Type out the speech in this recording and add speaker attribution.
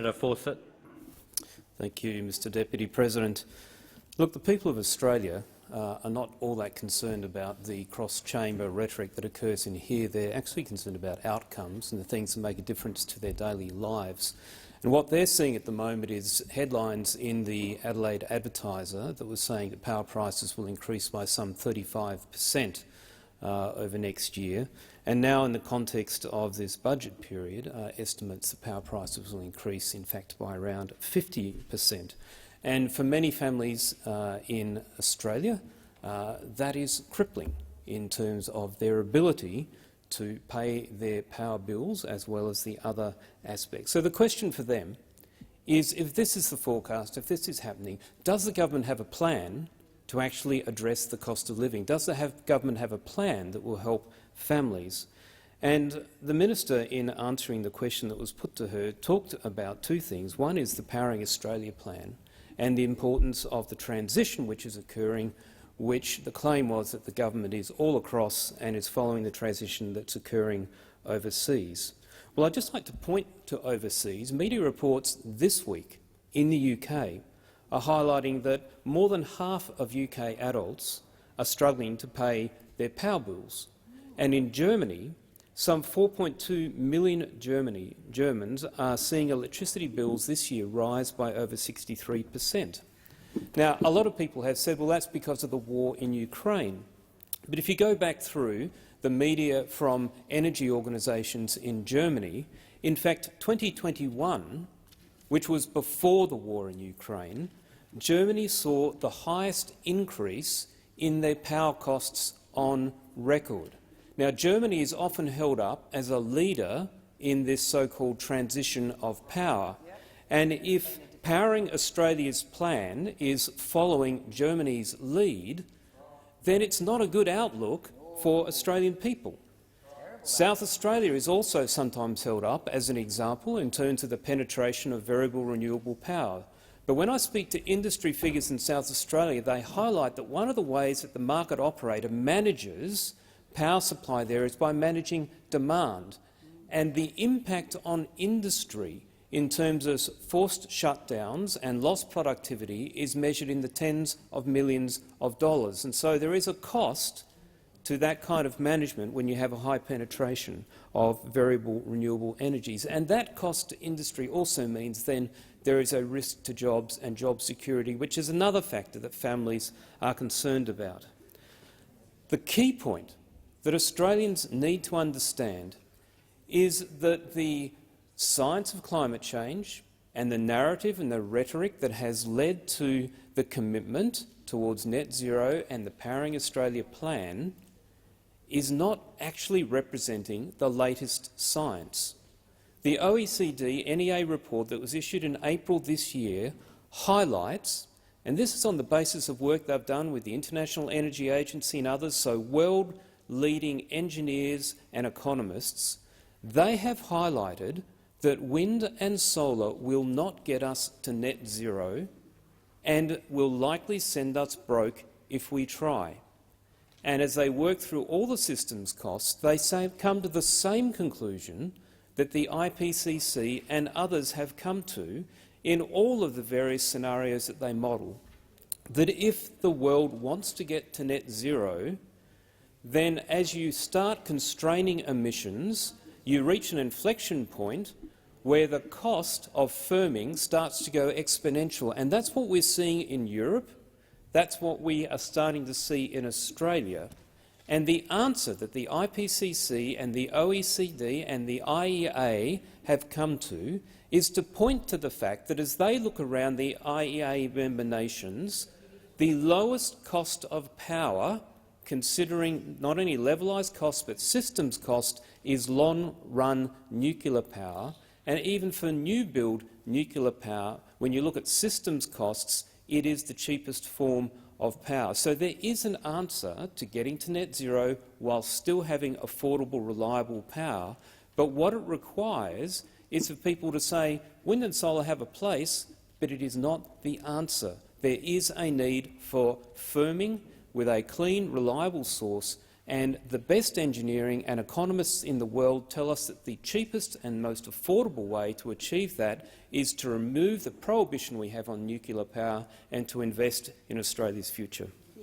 Speaker 1: Senator Fawcett.
Speaker 2: Thank you, Mr Deputy President. Look, the people of Australia are not all that concerned about the cross-chamber rhetoric that occurs in here. They're actually concerned about outcomes and the things that make a difference to their daily lives. And what they're seeing at the moment is headlines in the Adelaide Advertiser that was saying that power prices will increase by some 35% over next year. And now, in the context of this budget period, estimates that power prices will increase, in fact, by around 50%. And for many families in Australia, that is crippling in terms of their ability to pay their power bills as well as the other aspects. So the question for them is, if this is the forecast, if this is happening, does the government have a plan to actually address the cost of living? Does the government have a plan that will help families? And the minister, in answering the question that was put to her, talked about two things. One is the Powering Australia plan and the importance of the transition which is occurring, which the claim was that the government is all across and is following the transition that's occurring overseas. Well, I'd just like to point to overseas. Media reports this week in the UK are highlighting that more than half of UK adults are struggling to pay their power bills. And in Germany, some 4.2 million Germans are seeing electricity bills this year rise by over 63%. Now, a lot of people have said, well, that's because of the war in Ukraine. But if you go back through the media from energy organisations in Germany, in fact, 2021, which was before the war in Ukraine, Germany saw the highest increase in their power costs on record. Now, Germany is often held up as a leader in this so-called transition of power. And if Powering Australia's plan is following Germany's lead, then it's not a good outlook for Australian people. South Australia is also sometimes held up as an example in terms of the penetration of variable renewable power. But when I speak to industry figures in South Australia, they highlight that one of the ways that the market operator manages power supply there is by managing demand. And the impact on industry in terms of forced shutdowns and lost productivity is measured in the tens of millions of dollars. And so there is a cost to that kind of management when you have a high penetration of variable renewable energies. And that cost to industry also means then there is a risk to jobs and job security, which is another factor that families are concerned about. The key point that Australians need to understand is that the science of climate change and the narrative and the rhetoric that has led to the commitment towards net zero and the Powering Australia plan is not actually representing the latest science. The OECD NEA report that was issued in April this year highlights, and this is on the basis of work they've done with the International Energy Agency and others, so world-leading engineers and economists, they have highlighted that wind and solar will not get us to net zero and will likely send us broke if we try. And as they work through all the systems costs, they come to the same conclusion that the IPCC and others have come to in all of the various scenarios that they model, that if the world wants to get to net zero, then as you start constraining emissions, you reach an inflection point where the cost of firming starts to go exponential. And that's what we're seeing in Europe. That's what we are starting to see in Australia. And the answer that the IPCC and the OECD and the IEA have come to is to point to the fact that as they look around the IEA member nations, the lowest cost of power, considering not only levelised cost but systems cost, is long-run nuclear power. And even for new-build nuclear power, when you look at systems costs, it is the cheapest form of power. So there is an answer to getting to net zero while still having affordable, reliable power. But what it requires is for people to say wind and solar have a place, but it is not the answer. There is a need for firming with a clean, reliable source, And the best engineering and economists in the world tell us that the cheapest and most affordable way to achieve that is to remove the prohibition we have on nuclear power and to invest in Australia's future.